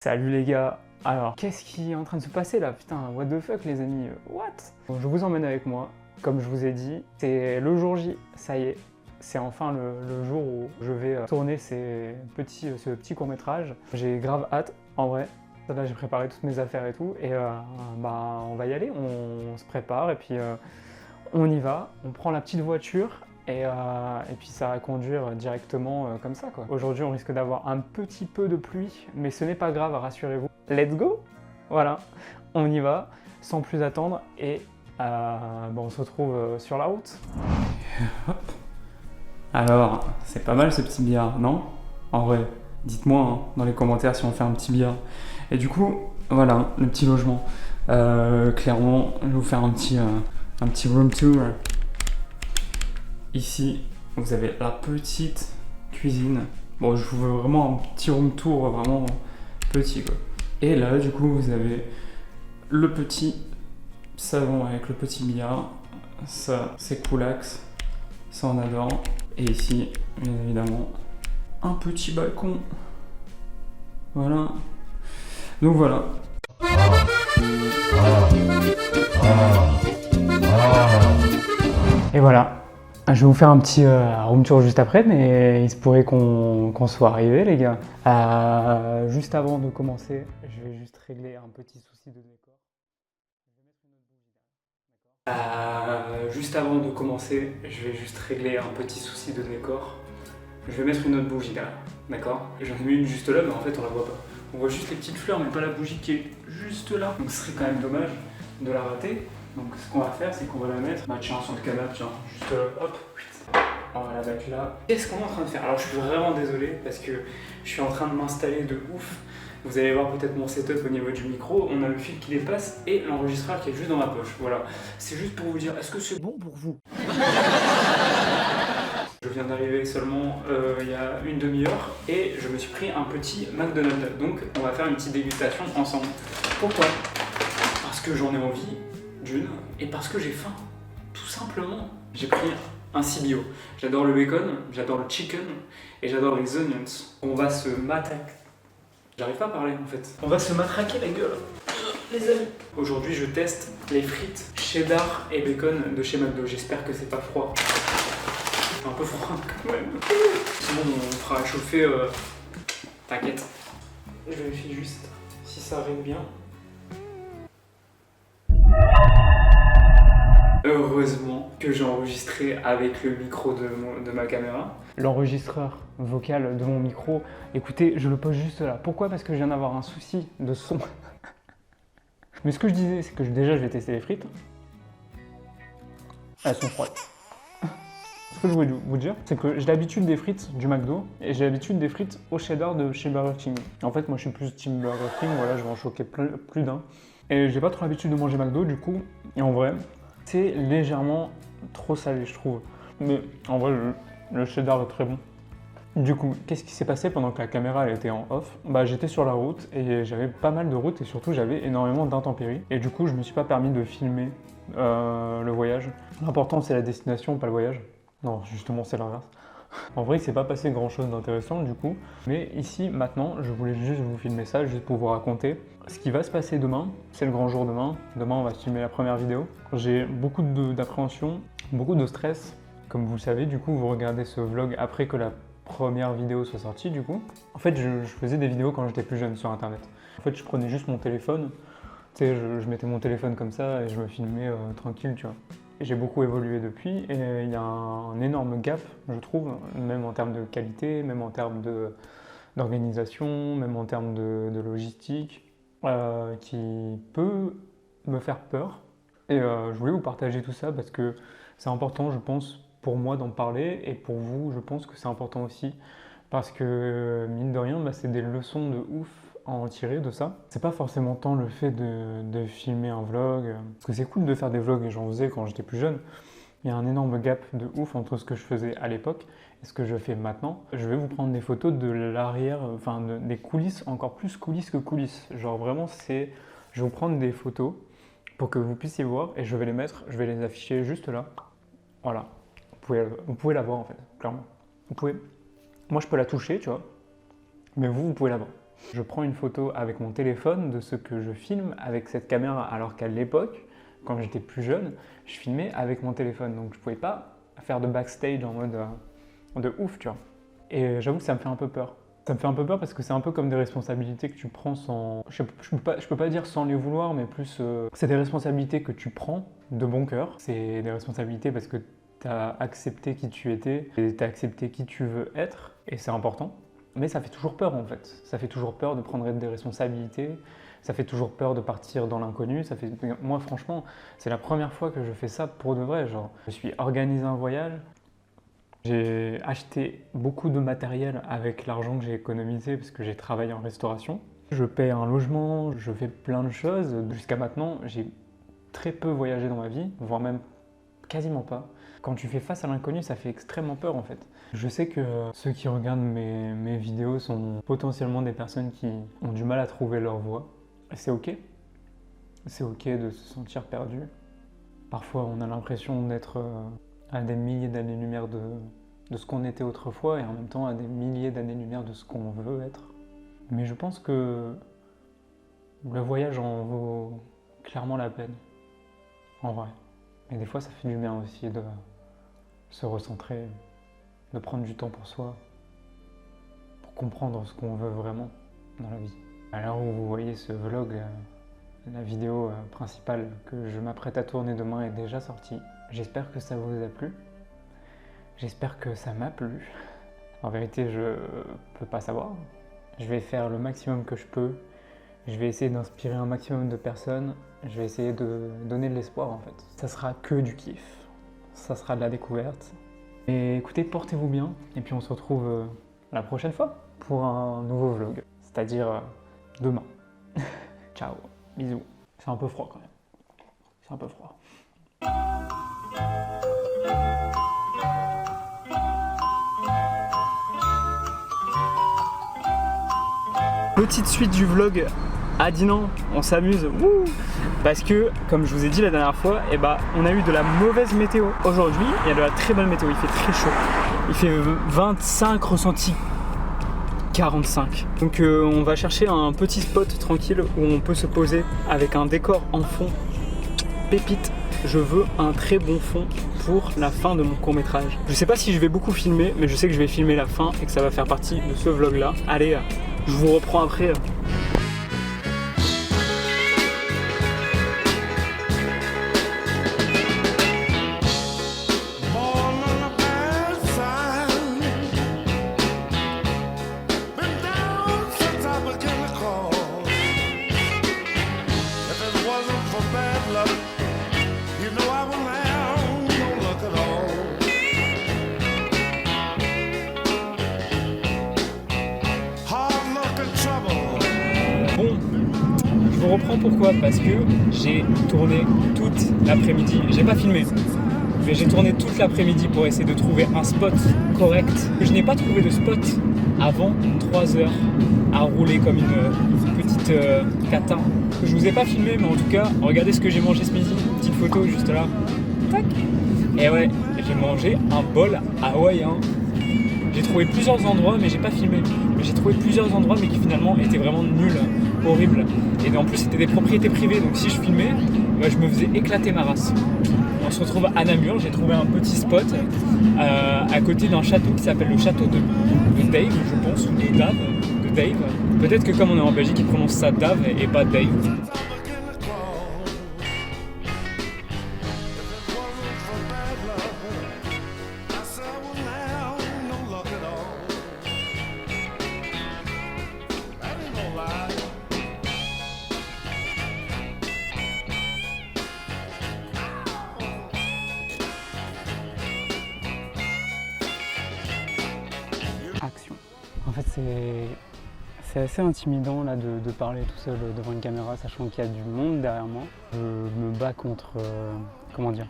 Salut les gars. Alors, qu'est-ce qui est en train de se passer là? Putain, what the fuck les amis, what? Je vous emmène avec moi, comme je vous ai dit, c'est le jour J, ça y est. C'est enfin le jour où je vais tourner ce petit court-métrage. J'ai grave hâte, en vrai. Là, j'ai préparé toutes mes affaires et tout, et bah, on va y aller, on se prépare, et puis on y va, on prend la petite voiture, et puis ça va conduire directement comme ça quoi. Aujourd'hui on risque d'avoir un petit peu de pluie, mais ce n'est pas grave, rassurez-vous. Let's go! Voilà, on y va, sans plus attendre, et bon, on se retrouve sur la route. Hop. Alors, c'est pas mal ce petit billard, non? En vrai, dites-moi hein, dans les commentaires si on fait un petit billard. Et du coup, voilà, le petit logement. Clairement, je vais vous faire un petit room tour. Ici, vous avez la petite cuisine. Bon, je vous veux vraiment un petit room tour, vraiment petit quoi. Et là, du coup, vous avez le petit salon avec le petit billard. Ça, c'est coolax. Ça, on adore. Et ici, bien évidemment, un petit balcon. Voilà. Donc voilà. Et voilà. Je vais vous faire un petit room tour juste après, mais il se pourrait qu'on soit arrivé, les gars. Juste avant de commencer, je vais juste régler un petit souci de décor. Juste avant de commencer, je vais juste régler un petit souci de décor. Je vais mettre une autre bougie derrière, d'accord? J'en ai mis une juste là, mais en fait on la voit pas. On voit juste les petites fleurs, mais pas la bougie qui est juste là. Donc ce serait quand même dommage de la rater. Donc ce qu'on va faire, c'est qu'on va la mettre, bah tiens, sur le canapé, tiens, juste hop, on va la mettre là. Qu'est-ce qu'on est en train de faire? Alors je suis vraiment désolé parce que je suis en train de m'installer de ouf. Vous allez voir peut-être mon setup au niveau du micro, on a le fil qui dépasse et l'enregistreur qui est juste dans ma poche. Voilà, c'est juste pour vous dire, est-ce que c'est bon pour vous? Je viens d'arriver seulement il y a une demi-heure et je me suis pris un petit McDonald's. Donc on va faire une petite dégustation ensemble. Pourquoi? Parce que j'en ai envie, d'une, et parce que j'ai faim. Tout simplement. J'ai pris un CBO. J'adore le bacon, j'adore le chicken et j'adore les onions. On va se matraquer. J'arrive pas à parler en fait. On va se matraquer la gueule, les amis. Aujourd'hui je teste les frites cheddar et bacon de chez McDo. J'espère que c'est pas froid. Un peu froid quand même. Sinon on fera chauffer. T'inquiète. Je vérifie juste si ça arrive bien. Heureusement que j'ai enregistré avec le micro de ma caméra. L'enregistreur vocal de mon micro, écoutez, je le pose juste là. Pourquoi? Parce que je viens d'avoir un souci de son. Mais ce que je disais, c'est que déjà je vais tester les frites. Elles sont froides. Ce que je voulais vous dire, c'est que j'ai l'habitude des frites du McDo et j'ai l'habitude des frites au cheddar de chez Burger King. En fait, moi je suis plus team Burger King, voilà, je vais en choquer plus d'un. Et j'ai pas trop l'habitude de manger McDo du coup, et en vrai, c'est légèrement trop salé, je trouve. Mais en vrai, le cheddar est très bon. Du coup, qu'est-ce qui s'est passé pendant que la caméra elle était en off? Bah, j'étais sur la route et j'avais pas mal de routes et surtout j'avais énormément d'intempéries. Et du coup, je me suis pas permis de filmer le voyage. L'important c'est la destination, pas le voyage. Non, justement, c'est l'inverse. En vrai, il s'est pas passé grand chose d'intéressant du coup. Mais ici, maintenant, je voulais juste vous filmer ça, juste pour vous raconter ce qui va se passer demain. C'est le grand jour demain. Demain, on va filmer la première vidéo. J'ai beaucoup d'appréhension, beaucoup de stress. Comme vous le savez, du coup, vous regardez ce vlog après que la première vidéo soit sortie, du coup. En fait, je faisais des vidéos quand j'étais plus jeune sur Internet. En fait, je prenais juste mon téléphone. Tu sais, je mettais mon téléphone comme ça et je me filmais tranquille, tu vois. J'ai beaucoup évolué depuis et il y a un énorme gap, je trouve, même en termes de qualité, même en termes d'organisation, même en termes de logistique, qui peut me faire peur. Et je voulais vous partager tout ça parce que c'est important, je pense, pour moi d'en parler et pour vous, je pense que c'est important aussi parce que, mine de rien, bah, c'est des leçons de ouf à en tirer de ça. C'est pas forcément tant le fait de filmer un vlog, parce que c'est cool de faire des vlogs et j'en faisais quand j'étais plus jeune. Il y a un énorme gap de ouf entre ce que je faisais à l'époque et ce que je fais maintenant. Je vais vous prendre des photos de l'arrière, enfin des coulisses, encore plus coulisses que coulisses. Genre vraiment, je vais vous prendre des photos pour que vous puissiez voir et je vais les mettre, je vais les afficher juste là. Voilà, vous pouvez la voir en fait, clairement. Moi je peux la toucher, tu vois, mais vous pouvez la voir. Je prends une photo avec mon téléphone de ce que je filme avec cette caméra, alors qu'à l'époque, quand j'étais plus jeune, je filmais avec mon téléphone. Donc je pouvais pas faire de backstage en mode de ouf, tu vois. Et j'avoue que ça me fait un peu peur. Ça me fait un peu peur parce que c'est un peu comme des responsabilités que tu prends sans... Je peux pas dire sans les vouloir, mais plus... c'est des responsabilités que tu prends de bon cœur. C'est des responsabilités parce que tu as accepté qui tu étais et tu as accepté qui tu veux être. Et c'est important. Mais ça fait toujours peur en fait. Ça fait toujours peur de prendre des responsabilités. Ça fait toujours peur de partir dans l'inconnu. Moi franchement, c'est la première fois que je fais ça pour de vrai. Genre, je suis organisé un voyage. J'ai acheté beaucoup de matériel avec l'argent que j'ai économisé parce que j'ai travaillé en restauration. Je paye un logement, je fais plein de choses. Jusqu'à maintenant, j'ai très peu voyagé dans ma vie, voire même quasiment pas. Quand tu fais face à l'inconnu, ça fait extrêmement peur en fait. Je sais que ceux qui regardent mes vidéos sont potentiellement des personnes qui ont du mal à trouver leur voie. Et c'est ok. C'est ok de se sentir perdu. Parfois, on a l'impression d'être à des milliers d'années-lumière de ce qu'on était autrefois et en même temps à des milliers d'années-lumière de ce qu'on veut être. Mais je pense que le voyage en vaut clairement la peine, en vrai. Et des fois, ça fait du bien aussi de se recentrer, de prendre du temps pour soi, pour comprendre ce qu'on veut vraiment dans la vie. À l'heure où vous voyez ce vlog, la vidéo principale que je m'apprête à tourner demain est déjà sortie. J'espère que ça vous a plu. J'espère que ça m'a plu. En vérité, je peux pas savoir. Je vais faire le maximum que je peux. Je vais essayer d'inspirer un maximum de personnes. Je vais essayer de donner de l'espoir en fait. Ça sera que du kiff. Ça sera de la découverte. Et écoutez, portez-vous bien. Et puis on se retrouve la prochaine fois pour un nouveau vlog. C'est-à-dire demain. Ciao. Bisous. C'est un peu froid quand même. C'est un peu froid. Petite suite du vlog à Dinan, on s'amuse, parce que, comme je vous ai dit la dernière fois, on a eu de la mauvaise météo. Aujourd'hui, il y a de la très belle météo, il fait très chaud. Il fait 25 ressenti 45. Donc on va chercher un petit spot tranquille où on peut se poser avec un décor en fond. Pépite, je veux un très bon fond pour la fin de mon court-métrage. Je sais pas si je vais beaucoup filmer, mais je sais que je vais filmer la fin et que ça va faire partie de ce vlog là. Allez, je vous reprends après. Je vous reprends pourquoi? Parce que j'ai tourné toute l'après-midi, j'ai pas filmé, mais j'ai tourné toute l'après-midi pour essayer de trouver un spot correct. Je n'ai pas trouvé de spot avant 3 heures à rouler comme une petite catin. Je vous ai pas filmé, mais en tout cas, regardez ce que j'ai mangé ce midi, une petite photo juste là. Tac. Et ouais, j'ai mangé un bol hawaïen. J'ai trouvé plusieurs endroits, mais j'ai pas filmé. Mais j'ai trouvé plusieurs endroits, mais qui finalement étaient vraiment nuls, horribles. Et en plus, c'était des propriétés privées, donc si je filmais, je me faisais éclater ma race. On se retrouve à Namur, j'ai trouvé un petit spot à côté d'un château qui s'appelle le château de Dave, je pense, ou de Dave. De Dave. Peut-être que comme on est en Belgique, ils prononcent ça Dave et pas Dave. Action. En fait, c'est assez intimidant là de parler tout seul devant une caméra, sachant qu'il y a du monde derrière moi. Je me bats contre... comment dire?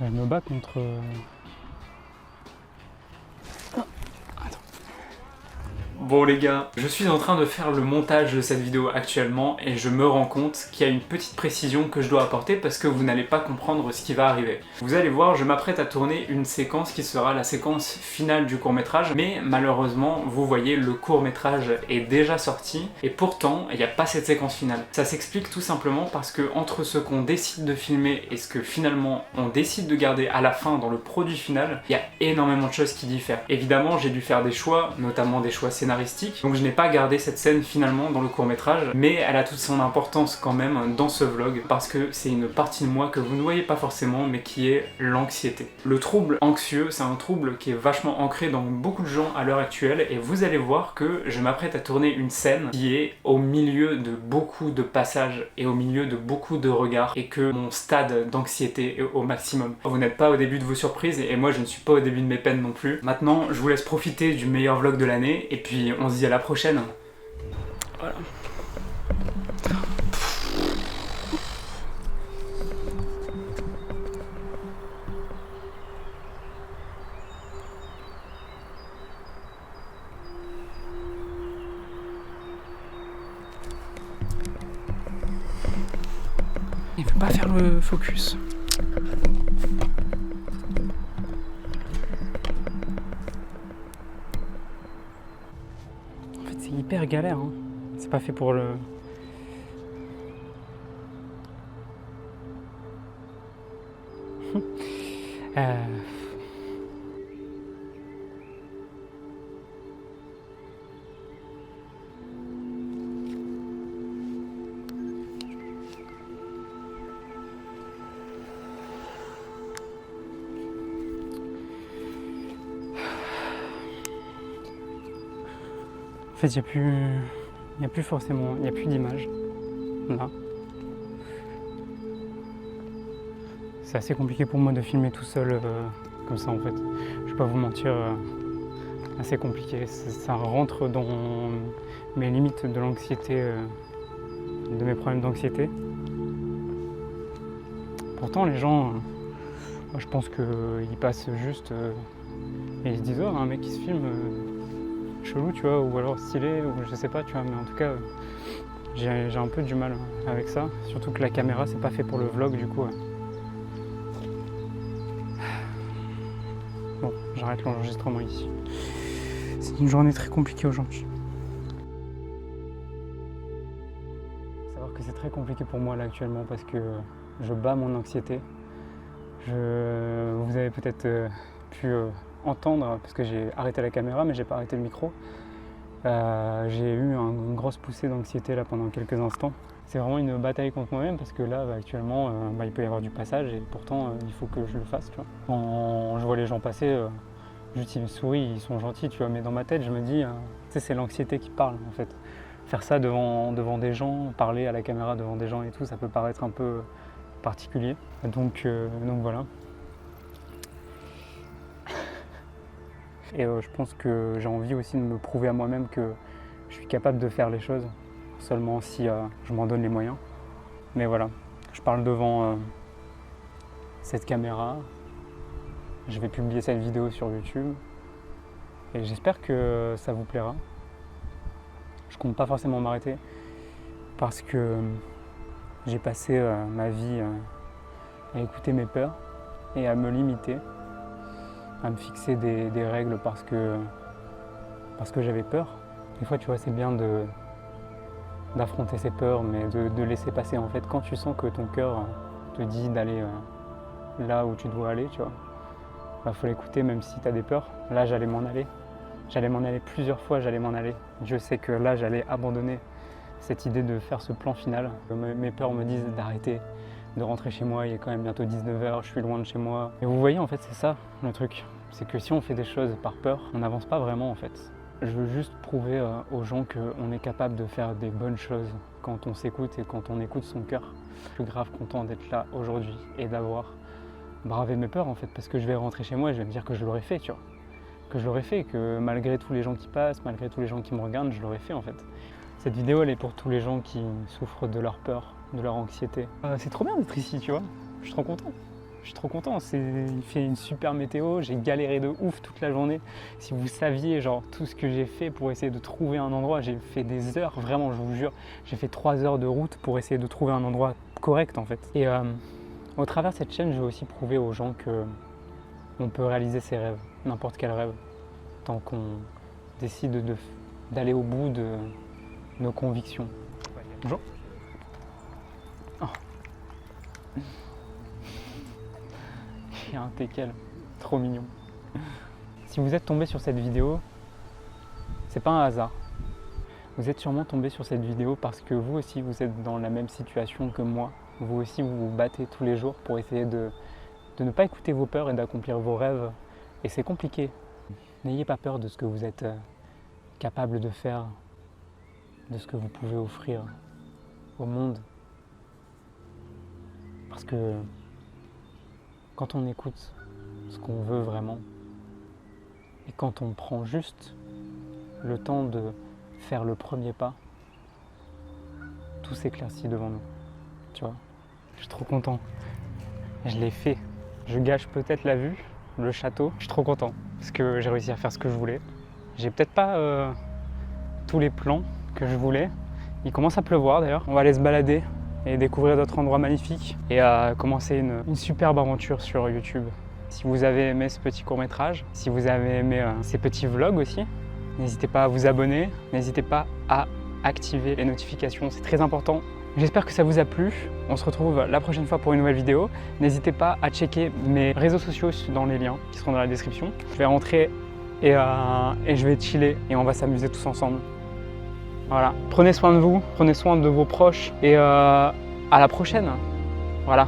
Je me bats contre... Attends. Bon les gars, je suis en train de faire le montage de cette vidéo actuellement et je me rends compte qu'il y a une petite précision que je dois apporter parce que vous n'allez pas comprendre ce qui va arriver. Vous allez voir, je m'apprête à tourner une séquence qui sera la séquence finale du court-métrage, mais malheureusement, vous voyez, le court-métrage est déjà sorti et pourtant, il n'y a pas cette séquence finale. Ça s'explique tout simplement parce que entre ce qu'on décide de filmer et ce que finalement on décide de garder à la fin dans le produit final, il y a énormément de choses qui diffèrent. Évidemment, j'ai dû faire des choix, notamment des choix scénaristiques, donc je n'ai pas gardé cette scène finalement dans le court-métrage, mais elle a toute son importance quand même dans ce vlog, parce que c'est une partie de moi que vous ne voyez pas forcément, mais qui est l'anxiété. Le trouble anxieux, c'est un trouble qui est vachement ancré dans beaucoup de gens à l'heure actuelle, et vous allez voir que je m'apprête à tourner une scène qui est au milieu de beaucoup de passages et au milieu de beaucoup de regards, et que mon stade d'anxiété est au maximum. Vous n'êtes pas au début de vos surprises, et moi je ne suis pas au début de mes peines non plus. Maintenant, je vous laisse profiter du meilleur vlog de l'année, et puis on se dit à la prochaine. Voilà. Il veut pas faire le focus. En fait, c'est hyper galère, hein. C'est pas fait pour le... En fait, il n'y a plus forcément, il n'y a plus d'image, là. C'est assez compliqué pour moi de filmer tout seul comme ça en fait. Je vais pas vous mentir, assez compliqué. Ça rentre dans mes limites de l'anxiété, de mes problèmes d'anxiété. Pourtant les gens, moi, je pense qu'ils passent juste et ils se disent oh un mec qui se filme chelou tu vois, ou alors stylé, ou je sais pas tu vois, mais en tout cas j'ai un peu du mal avec ça. Surtout que la caméra c'est pas fait pour le vlog du coup. Bon, j'arrête l'enregistrement ici. C'est une journée très compliquée aujourd'hui. Faut savoir que c'est très compliqué pour moi là actuellement parce que je bats mon anxiété. Vous avez peut-être pu entendre, parce que j'ai arrêté la caméra mais j'ai pas arrêté le micro. J'ai eu une grosse poussée d'anxiété là pendant quelques instants. C'est vraiment une bataille contre moi-même parce que là actuellement il peut y avoir du passage et pourtant il faut que je le fasse tu vois. Quand je vois les gens passer, juste ils me sourient, ils sont gentils tu vois, mais dans ma tête je me dis c'est l'anxiété qui parle en fait. Faire ça devant des gens, parler à la caméra devant des gens et tout, ça peut paraître un peu particulier. Donc voilà. Et je pense que j'ai envie aussi de me prouver à moi-même que je suis capable de faire les choses, seulement si je m'en donne les moyens. Mais voilà, je parle devant cette caméra, je vais publier cette vidéo sur YouTube et j'espère que ça vous plaira. Je compte pas forcément m'arrêter parce que j'ai passé ma vie à écouter mes peurs et à me limiter, à me fixer des règles parce que j'avais peur. Des fois, tu vois, c'est bien d'affronter ses peurs, mais de laisser passer. En fait, quand tu sens que ton cœur te dit d'aller là où tu dois aller, tu vois, faut l'écouter même si tu as des peurs. Là, j'allais m'en aller. J'allais m'en aller plusieurs fois, j'allais m'en aller. Dieu sait que là, j'allais abandonner cette idée de faire ce plan final. Mes peurs me disent d'arrêter, de rentrer chez moi, il est quand même bientôt 19h, je suis loin de chez moi. Et vous voyez, en fait, c'est ça le truc. C'est que si on fait des choses par peur, on n'avance pas vraiment en fait. Je veux juste prouver aux gens qu'on est capable de faire des bonnes choses quand on s'écoute et quand on écoute son cœur. Je suis grave content d'être là aujourd'hui et d'avoir bravé mes peurs en fait, parce que je vais rentrer chez moi et je vais me dire que je l'aurais fait, tu vois. Que je l'aurais fait, que malgré tous les gens qui passent, malgré tous les gens qui me regardent, je l'aurais fait en fait. Cette vidéo, elle est pour tous les gens qui souffrent de leur peur, de leur anxiété. C'est trop bien d'être ici, tu vois. Je suis trop content. Je suis trop content, il fait une super météo, j'ai galéré de ouf toute la journée. Si vous saviez genre tout ce que j'ai fait pour essayer de trouver un endroit, j'ai fait des heures, vraiment je vous jure, j'ai fait 3 heures de route pour essayer de trouver un endroit correct en fait. Et au travers de cette chaîne, je veux aussi prouver aux gens que on peut réaliser ses rêves, n'importe quel rêve, tant qu'on décide d'aller au bout de nos convictions. Bonjour. Oh. Il y a un teckel, trop mignon. Si vous êtes tombé sur cette vidéo, c'est pas un hasard. Vous êtes sûrement tombé sur cette vidéo parce que vous aussi vous êtes dans la même situation que moi. Vous aussi vous vous battez tous les jours pour essayer de ne pas écouter vos peurs et d'accomplir vos rêves. Et c'est compliqué. N'ayez pas peur de ce que vous êtes capable de faire, de ce que vous pouvez offrir au monde. Parce que quand on écoute ce qu'on veut vraiment, et quand on prend juste le temps de faire le premier pas, tout s'éclaircit devant nous. Tu vois, je suis trop content. Je l'ai fait. Je gâche peut-être la vue, le château. Je suis trop content parce que j'ai réussi à faire ce que je voulais. J'ai peut-être pas tous les plans que je voulais. Il commence à pleuvoir d'ailleurs. On va aller se balader et découvrir d'autres endroits magnifiques et commencer une superbe aventure sur YouTube. Si vous avez aimé ce petit court-métrage, si vous avez aimé ces petits vlogs aussi, n'hésitez pas à vous abonner, n'hésitez pas à activer les notifications, c'est très important. J'espère que ça vous a plu. On se retrouve la prochaine fois pour une nouvelle vidéo. N'hésitez pas à checker mes réseaux sociaux dans les liens qui seront dans la description. Je vais rentrer et je vais chiller et on va s'amuser tous ensemble. Voilà, prenez soin de vous, prenez soin de vos proches et à la prochaine. Voilà.